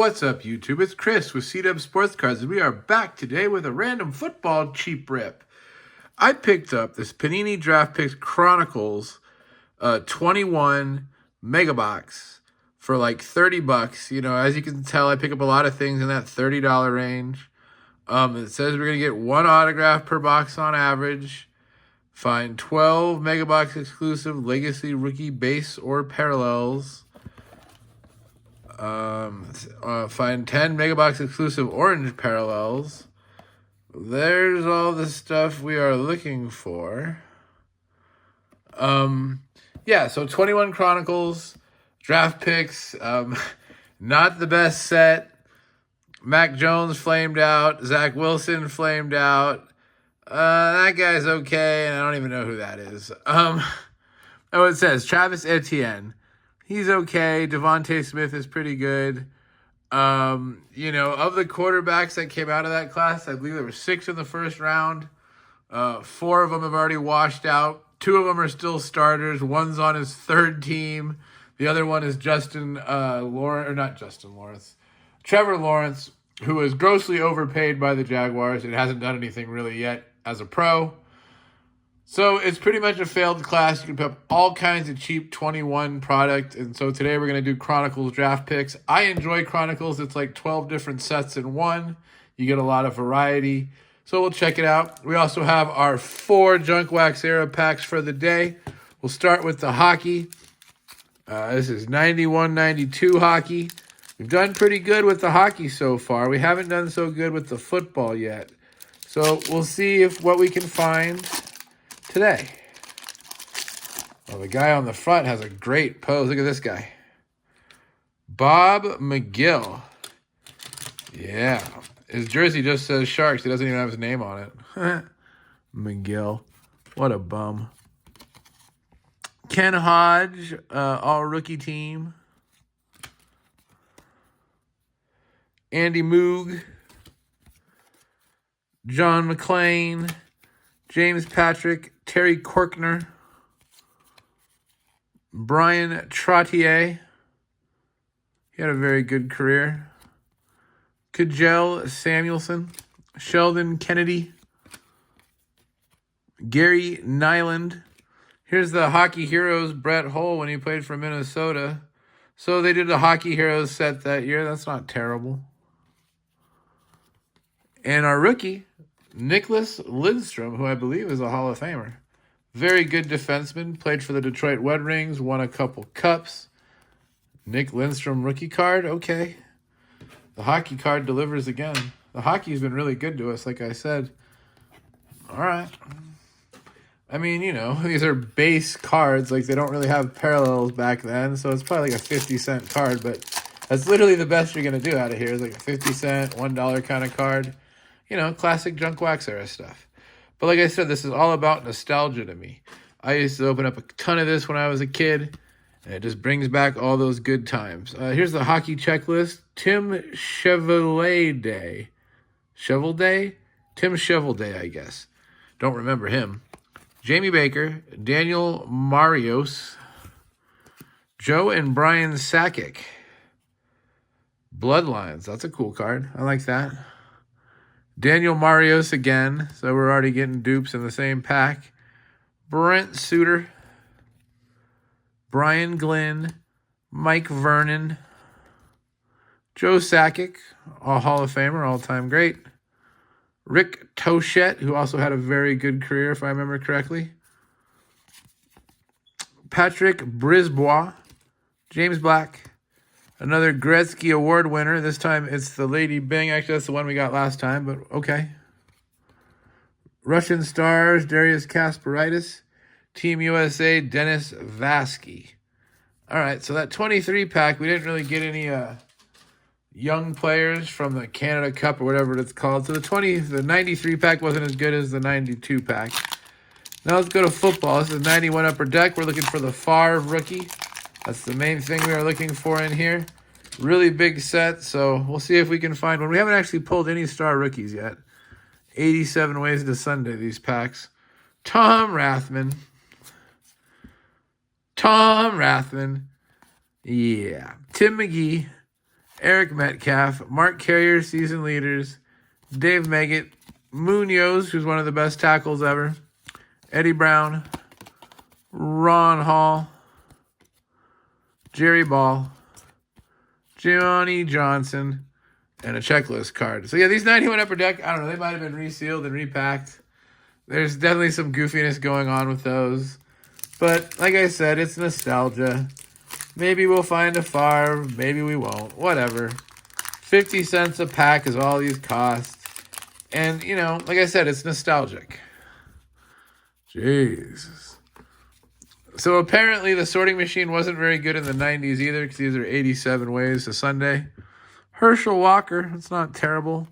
What's up, YouTube? It's Chris with C-Dub Sports Cards, and we are back today with a random football cheap rip. I picked up this Panini Draft Picks Chronicles 21 mega box for like 30 bucks. You know, as you can tell, I pick up a lot of things in that $30 range. It says we're going to get one autograph per box on average. Find 12 mega box exclusive legacy rookie base or parallels. Find 10 megabox exclusive orange parallels. There's all the stuff we are looking for. Yeah, so 21 Chronicles, draft picks, not the best set. Mac Jones flamed out. Zach Wilson flamed out. That guy's okay, and I don't even know who that is. Oh, it says Travis Etienne. He's okay. Devontae Smith is pretty good. You know, of the quarterbacks that came out of that class, I believe there were 6 in the first round. 4 of them have already washed out. 2 of them are still starters. One's on his 3rd team. The other one is Trevor Lawrence, who was grossly overpaid by the Jaguars and hasn't done anything really yet as a pro. So it's pretty much a failed class. You can pick up all kinds of cheap 21 product. And so today we're going to do Chronicles draft picks. I enjoy Chronicles. It's like 12 different sets in one. You get a lot of variety. So we'll check it out. We also have our 4 Junk Wax Era packs for the day. We'll start with the hockey. This is 91-92 hockey. We've done pretty good with the hockey so far. We haven't done so good with the football yet. So we'll see what we can find today. Well, the guy on the front has a great pose. Look at this guy. Bob McGill. Yeah. His jersey just says Sharks. He doesn't even have his name on it. McGill. What a bum. Ken Hodge, all rookie team. Andy Moog. John McClain. James Patrick, Terry Korkner, Brian Trottier. He had a very good career. Kajel Samuelson, Sheldon Kennedy, Gary Nyland. Here's the Hockey Heroes Brett Hull when he played for Minnesota. So they did a Hockey Heroes set that year. That's not terrible. And our rookie, Nicholas Lidstrom, who I believe is a Hall of Famer. Very good defenseman. Played for the Detroit Red Wings. Won a couple cups. Nick Lindstrom rookie card. Okay. The hockey card delivers again. The hockey's been really good to us, like I said. All right. I mean, you know, these are base cards. Like, they don't really have parallels back then. So it's probably like a 50-cent card. But that's literally the best you're going to do out of here. Is like a 50-cent, $1 kind of card. You know, classic Junk Wax Era stuff. But like I said, this is all about nostalgia to me. I used to open up a ton of this when I was a kid, and it just brings back all those good times. Here's the hockey checklist. Tim Chevelday. Tim Chevelday, I guess. Don't remember him. Jamie Baker. Daniel Marios. Joe and Brian Sakic. Bloodlines. That's a cool card. I like that. Daniel Marios again, so we're already getting dupes in the same pack. Brent Suter, Brian Glenn, Mike Vernon, Joe Sakic, all Hall of Famer, all-time great. Rick Tochette, who also had a very good career, if I remember correctly. Patrick Brisbois, James Black. Another Gretzky Award winner. This time it's the Lady Bing. Actually, that's the one we got last time, but okay. Russian Stars, Darius Kasparaitis. Team USA, Dennis Vasky. All right, so that 23 pack, we didn't really get any young players from the Canada Cup or whatever it's called. So the 93 pack wasn't as good as the 92 pack. Now let's go to football. This is 91 Upper Deck. We're looking for the Favre rookie. That's the main thing we are looking for in here. Really big set, so we'll see if we can find one. We haven't actually pulled any star rookies yet. 87 ways to Sunday, these packs. Tom Rathman. Yeah. Tim McGee. Eric Metcalf, Mark Carrier, season leaders, Dave Meggett, Munoz, who's one of the best tackles ever, Eddie Brown, Ron Hall, Jerry Ball, Johnny Johnson, and a checklist card. So yeah, these 91 Upper Deck, I don't know, they might have been resealed and repacked. There's definitely some goofiness going on with those. But like I said, it's nostalgia. Maybe we'll find a Favre, maybe we won't. Whatever. 50 cents a pack is all these cost. And, you know, like I said, it's nostalgic. Jesus. So apparently the sorting machine wasn't very good in the 90s either, because these are 87 ways to Sunday. Herschel Walker, that's not terrible.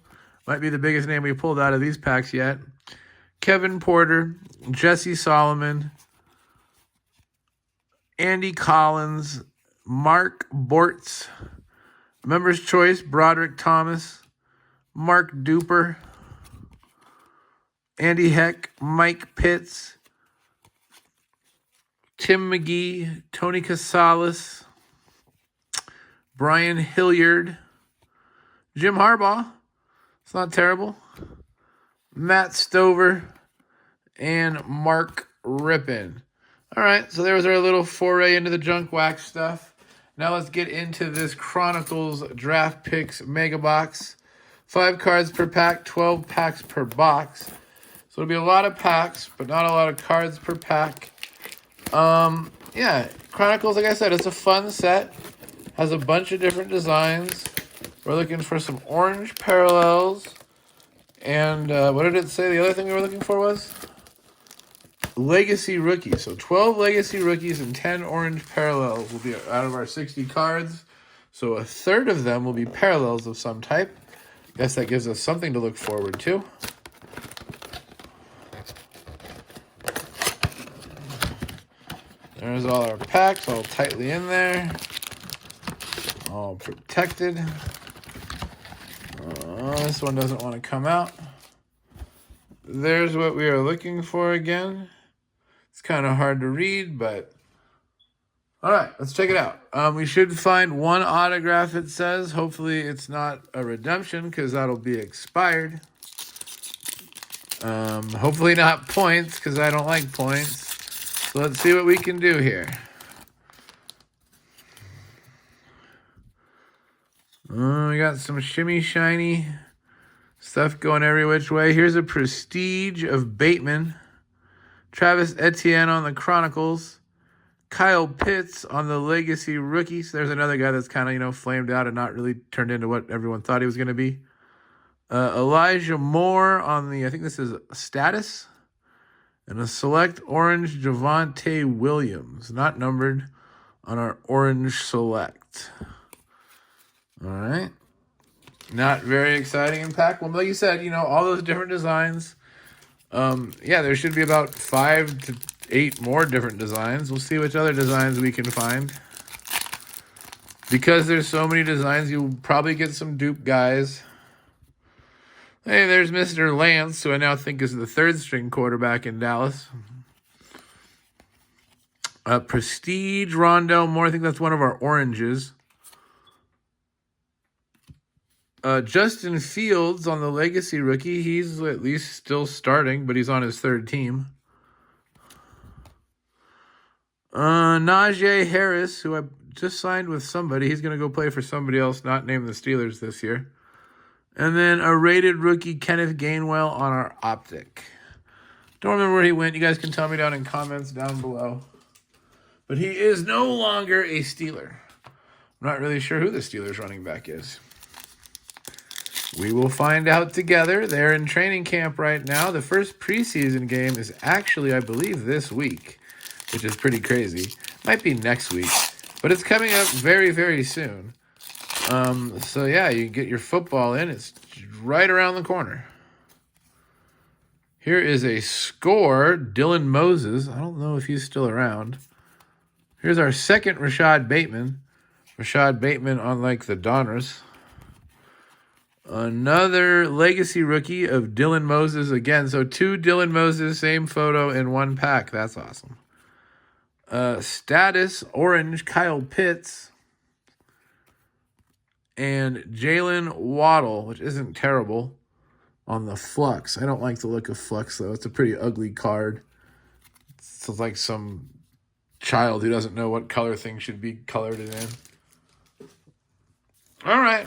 Might be the biggest name we pulled out of these packs yet. Kevin Porter, Jesse Solomon, Andy Collins, Mark Bortz, Members' Choice, Broderick Thomas, Mark Duper, Andy Heck, Mike Pitts, Tim McGee, Tony Casales, Brian Hilliard, Jim Harbaugh, it's not terrible, Matt Stover, and Mark Rippon. All right, so there was our little foray into the junk wax stuff. Now let's get into this Chronicles Draft Picks Mega Box. 5 cards per pack, 12 packs per box. So it'll be a lot of packs, but not a lot of cards per pack. Yeah, Chronicles, like I said, it's a fun set. Has a bunch of different designs. We're looking for some orange parallels. And what did it say the other thing we were looking for was? Legacy rookies. So 12 legacy rookies and 10 orange parallels will be out of our 60 cards. So a third of them will be parallels of some type. Guess that gives us something to look forward to. There's all our packs, all tightly in there. All protected. This one doesn't want to come out. There's what we are looking for again. It's kind of hard to read, but... all right, let's check it out. We should find one autograph, it says. Hopefully it's not a redemption, because that'll be expired. Hopefully not points, because I don't like points. So let's see what we can do here. We got some shimmy shiny stuff going every which way. Here's a Prestige of Bateman. Travis Etienne on the Chronicles. Kyle Pitts on the Legacy Rookies. There's another guy that's kind of, flamed out and not really turned into what everyone thought he was going to be. Elijah Moore on the, I think this is Status. And a select orange Javonte Williams. Not numbered on our orange select. All right. Not very exciting in pack. Well, like you said, all those different designs. Yeah, there should be about 5 to 8 more different designs. We'll see which other designs we can find. Because there's so many designs, you'll probably get some dupe guys. Hey, there's Mr. Lance, who I now think is the 3rd string quarterback in Dallas. Prestige Rondell Moore. I think that's one of our oranges. Justin Fields on the Legacy Rookie. He's at least still starting, but he's on his 3rd team. Najee Harris, who I just signed with somebody. He's going to go play for somebody else, not named the Steelers this year. And then a rated rookie, Kenneth Gainwell, on our Optic. Don't remember where he went. You guys can tell me down in comments down below. But he is no longer a Steeler. I'm not really sure who the Steelers running back is. We will find out together. They're in training camp right now. The first preseason game is actually, I believe, this week, which is pretty crazy. Might be next week, but it's coming up very, very soon. So yeah, you can get your football in. It's right around the corner. Here is a score. Dylan Moses. I don't know if he's still around. Here's our second Rashad Bateman. Rashad Bateman on like the Donruss. Another legacy rookie of Dylan Moses again. So 2 Dylan Moses, same photo in 1 pack. That's awesome. Status orange Kyle Pitts. and Jalen Waddle, which isn't terrible, on the Flux. I don't like the look of Flux, though. It's a pretty ugly card. It's like some child who doesn't know what color things should be colored in. All right.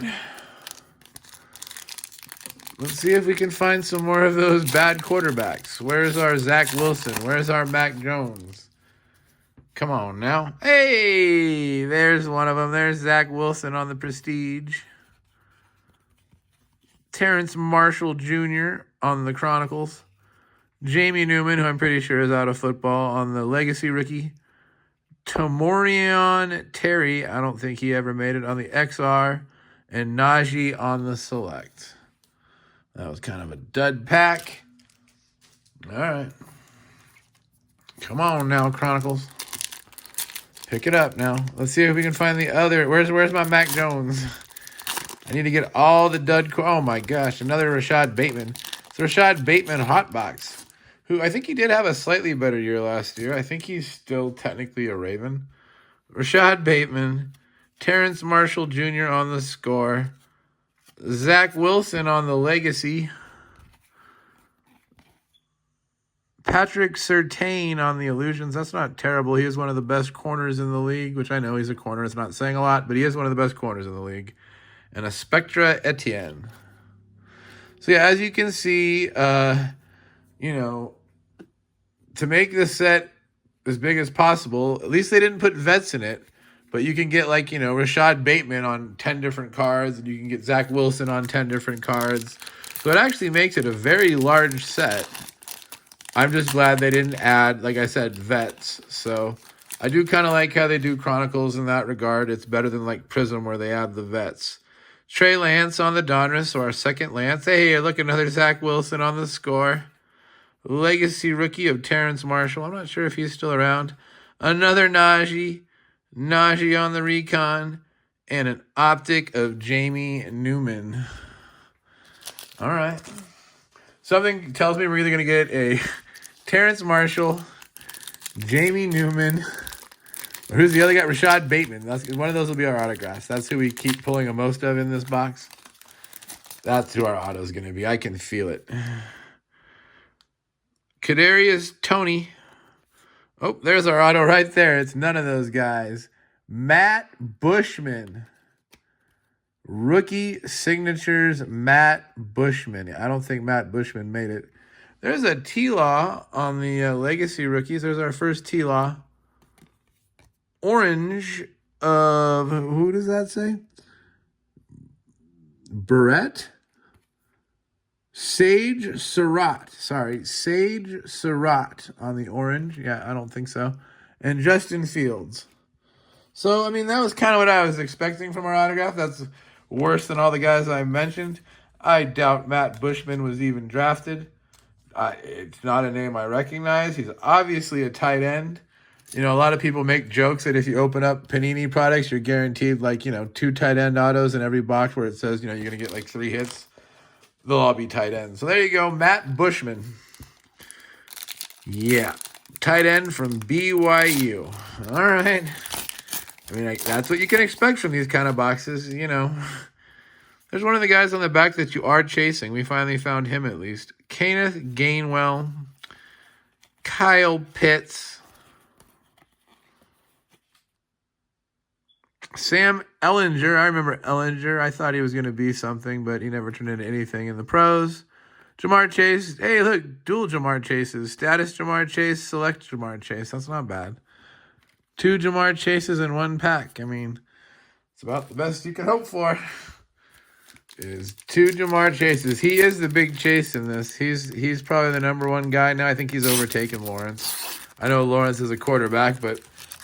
Let's see if we can find some more of those bad quarterbacks. Where's our Zach Wilson? Where's our Mac Jones? Come on now. Hey, there's one of them. There's Zach Wilson on the Prestige. Terrence Marshall Jr. on the Chronicles. Jamie Newman, who I'm pretty sure is out of football, on the Legacy Rookie. Tamorian Terry, I don't think he ever made it, on the XR. And Najee on the Select. That was kind of a dud pack. All right. Come on now, Chronicles. Pick it up now. Let's see if we can find the other. Where's my Mac Jones? I need to get all the dud. Oh, my gosh. Another Rashad Bateman. It's Rashad Bateman Hotbox, who I think he did have a slightly better year last year. I think he's still technically a Raven. Rashad Bateman. Terrence Marshall Jr. on the Score. Zach Wilson on the Legacy. Patrick Surtain on the Illusions. That's not terrible. He is one of the best corners in the league, which I know he's a corner. It's not saying a lot, but he is one of the best corners in the league. And a Spectra Etienne. So, yeah, as you can see, to make this set as big as possible, at least they didn't put vets in it. But you can get, Rashad Bateman on 10 different cards, and you can get Zach Wilson on 10 different cards. So it actually makes it a very large set. I'm just glad they didn't add, like I said, vets. So I do kind of like how they do Chronicles in that regard. It's better than, Prism, where they add the vets. Trey Lance on the Donruss, so our second Lance. Hey, look, another Zach Wilson on the Score. Legacy Rookie of Terrence Marshall. I'm not sure if he's still around. Another Najee. Najee on the Recon, and an Optic of Jamie Newman. All right. Something tells me we're either going to get a Terrence Marshall, Jamie Newman, or who's the other guy? Rashad Bateman. One of those will be our autographs. That's who we keep pulling the most of in this box. That's who our auto is going to be. I can feel it. Kadarius Toney. Oh, there's our auto right there. It's none of those guys. Matt Bushman. Rookie signatures, Matt Bushman. I don't think Matt Bushman made it. There's a T-Law on the Legacy Rookies. There's our first T-Law. Orange of, who does that say? Barrett? Sage Surratt. Sorry, Sage Surratt on the orange. Yeah, I don't think so. And Justin Fields. So, that was kind of what I was expecting from our autograph. That's worse than all the guys I mentioned. I doubt Matt Bushman was even drafted. It's not a name I recognize. He's obviously a tight end. A lot of people make jokes that if you open up Panini products, you're guaranteed 2 tight end autos in every box where it says, you're going to get 3 hits. They'll all be tight ends. So there you go, Matt Bushman. Yeah, tight end from BYU. All right. That's what you can expect from these kind of boxes, There's one of the guys on the back that you are chasing. We finally found him at least. Kenneth Gainwell. Kyle Pitts. Sam Ellinger. I remember Ellinger. I thought he was going to be something, but he never turned into anything in the pros. Jamar Chase. Hey, look, dual Jamar Chases. Status Jamar Chase, select Jamar Chase. That's not bad. 2 Jamar Chases in one pack. It's about the best you can hope for. Is 2 Jamar Chases. He is the big chase in this. He's probably the number 1 guy now. I think he's overtaken Lawrence. I know Lawrence is a quarterback, but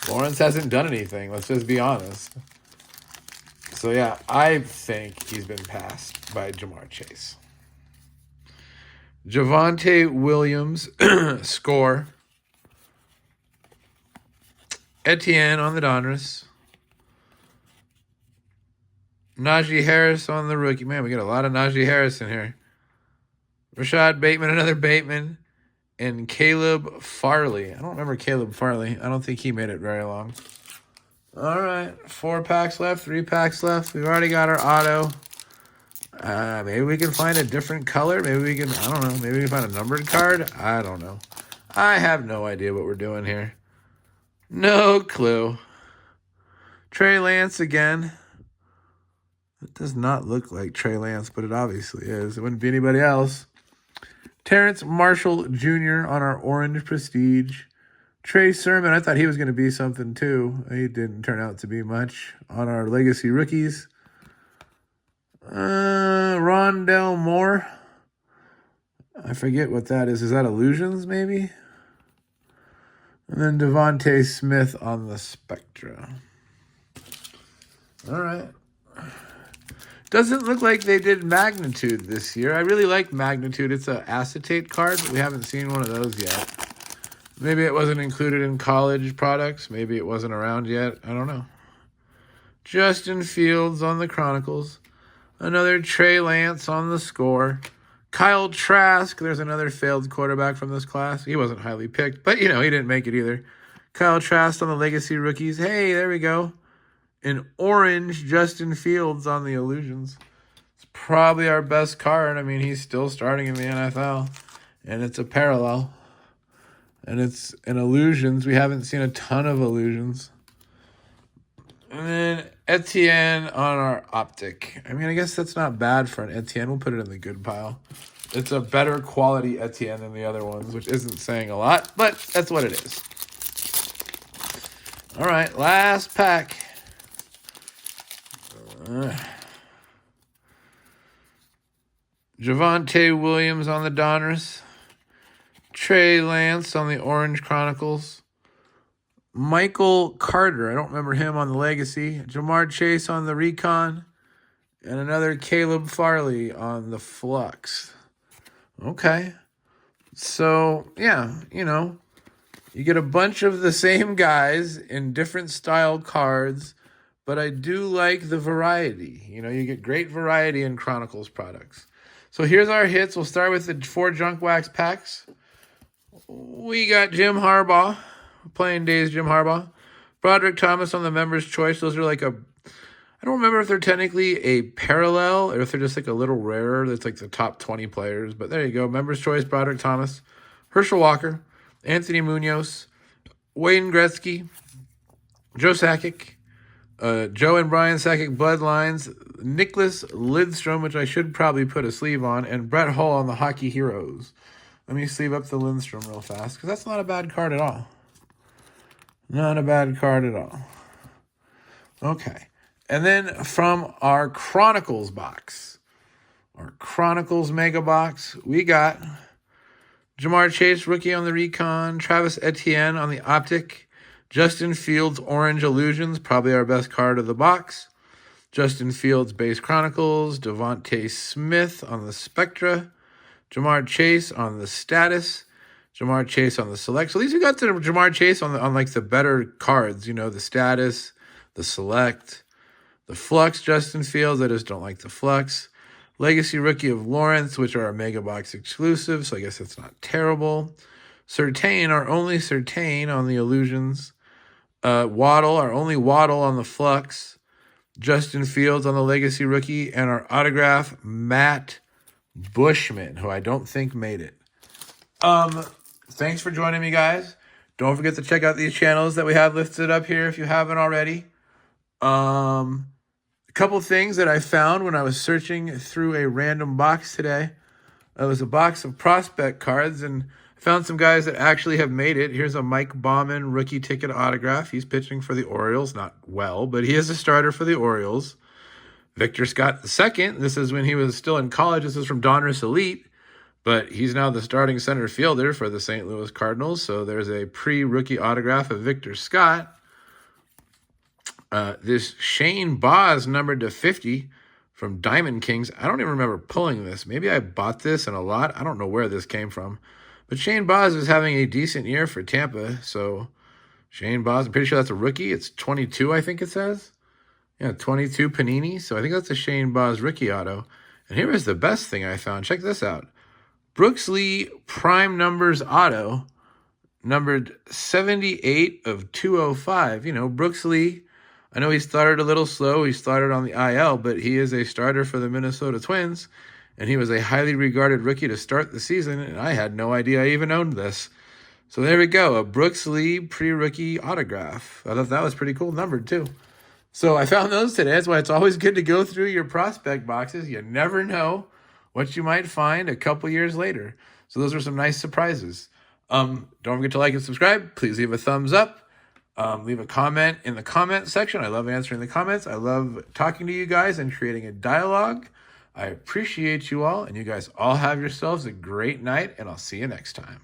Lawrence hasn't done anything. Let's just be honest. So, yeah, I think he's been passed by Jamar Chase. Javonte Williams, Score. Etienne on the Donruss. Najee Harris on the rookie. Man, we got a lot of Najee Harris in here. Rashad Bateman, another Bateman. And Caleb Farley. I don't remember Caleb Farley. I don't think he made it very long. All right, 4 packs left, 3 packs left. We've already got our auto. Maybe we can find a different color. Maybe we can, I don't know. Maybe we can find a numbered card. I don't know. I have no idea what we're doing here. No clue. Trey Lance again. It does not look like Trey Lance, but it obviously is. It wouldn't be anybody else. Terrence Marshall Jr. on our orange prestige. Trey Sermon, I thought he was going to be something too. He didn't turn out to be much. On our legacy rookies. Rondell Moore. I forget what that is. Is that Illusions maybe? And then Devontae Smith on the Spectra. All right. Doesn't look like they did Magnitude this year. I really like Magnitude. It's an acetate card, but we haven't seen one of those yet. Maybe it wasn't included in college products. Maybe it wasn't around yet. I don't know. Justin Fields on the Chronicles. Another Trey Lance on the score. Kyle Trask. There's another failed quarterback from this class. He wasn't highly picked, but, he didn't make it either. Kyle Trask on the legacy rookies. Hey, there we go. An orange Justin Fields on the Illusions. It's probably our best card. I mean, he's still starting in the NFL. And it's a parallel. And it's an Illusions. We haven't seen a ton of Illusions. And then Etienne on our Optic. I mean, I guess that's not bad for an Etienne. We'll put it in the good pile. It's a better quality Etienne than the other ones, which isn't saying a lot, but that's what it is. All right, last pack. Javonte Williams on the Donruss. Trey Lance on the Orange Chronicles. Michael Carter, I don't remember him on the Legacy. Jamar Chase on the Recon. And another Caleb Farley on the Flux. Okay. So, yeah, you get a bunch of the same guys in different style cards, but I do like the variety. You get great variety in Chronicles products. So here's our hits. We'll start with the 4 Junk Wax packs. We got Jim Harbaugh. Playing days, Jim Harbaugh. Broderick Thomas on the Members' Choice. Those are I don't remember if they're technically a parallel or if they're just a little rarer. That's the top 20 players. But there you go. Members' Choice, Broderick Thomas. Herschel Walker. Anthony Munoz. Wayne Gretzky. Joe Sakic. Joe and Brian Sakic Bloodlines. Nicholas Lidstrom, which I should probably put a sleeve on. And Brett Hull on the Hockey Heroes. Let me sleeve up the Lindstrom real fast because that's not a bad card at all. Not a bad card at all. Okay. And then from our Chronicles box, our Chronicles Mega Box, we got Jamar Chase, rookie on the Recon, Travis Etienne on the Optic, Justin Fields, Orange Illusions, probably our best card of the box, Justin Fields, Base Chronicles, Devontae Smith on the Spectra, Jamar Chase on the Status, Jamar Chase on the Select. So at least we got to Jamar Chase on the better cards, the Status, the Select, the Flux, Justin Fields. I just don't like the Flux. Legacy Rookie of Lawrence, which are our Mega Box exclusive, so I guess it's not terrible. Surtain, our only Surtain on the Illusions. Waddle, our only Waddle on the Flux. Justin Fields on the Legacy Rookie. And our autograph, Matt Bushman, who I don't think made it. Thanks for joining me, guys. Don't forget to check out these channels that we have listed up here if you haven't already. A couple things that I found when I was searching through a random box today. It was a box of prospect cards, and I found some guys that actually have made it. Here's a Mike Bauman rookie ticket autograph. He's pitching for the Orioles. Not well, but he is a starter for the Orioles. Victor Scott II. This is when he was still in college. This is from Donruss Elite. But he's now the starting center fielder for the St. Louis Cardinals. So there's a pre-rookie autograph of Victor Scott. This Shane Baz numbered to 50 from Diamond Kings. I don't even remember pulling this. Maybe I bought this in a lot. I don't know where this came from. But Shane Baz is having a decent year for Tampa. So Shane Baz, I'm pretty sure that's a rookie. It's 22, I think it says. Yeah, 22 Panini. So I think that's a Shane Baz rookie auto. And here is the best thing I found. Check this out. Brooks Lee Prime Numbers Auto, numbered 78 of 205. Brooks Lee, I know he started a little slow. He started on the IL, but he is a starter for the Minnesota Twins, and he was a highly regarded rookie to start the season, and I had no idea I even owned this. So there we go, a Brooks Lee pre-rookie autograph. I thought that was pretty cool, numbered too. So I found those today. That's why it's always good to go through your prospect boxes. You never know what you might find a couple years later. So those are some nice surprises. Don't forget to like and subscribe. Please leave a thumbs up. Leave a comment in the comment section. I love answering the comments. I love talking to you guys and creating a dialogue. I appreciate you all, and you guys all have yourselves a great night, and I'll see you next time.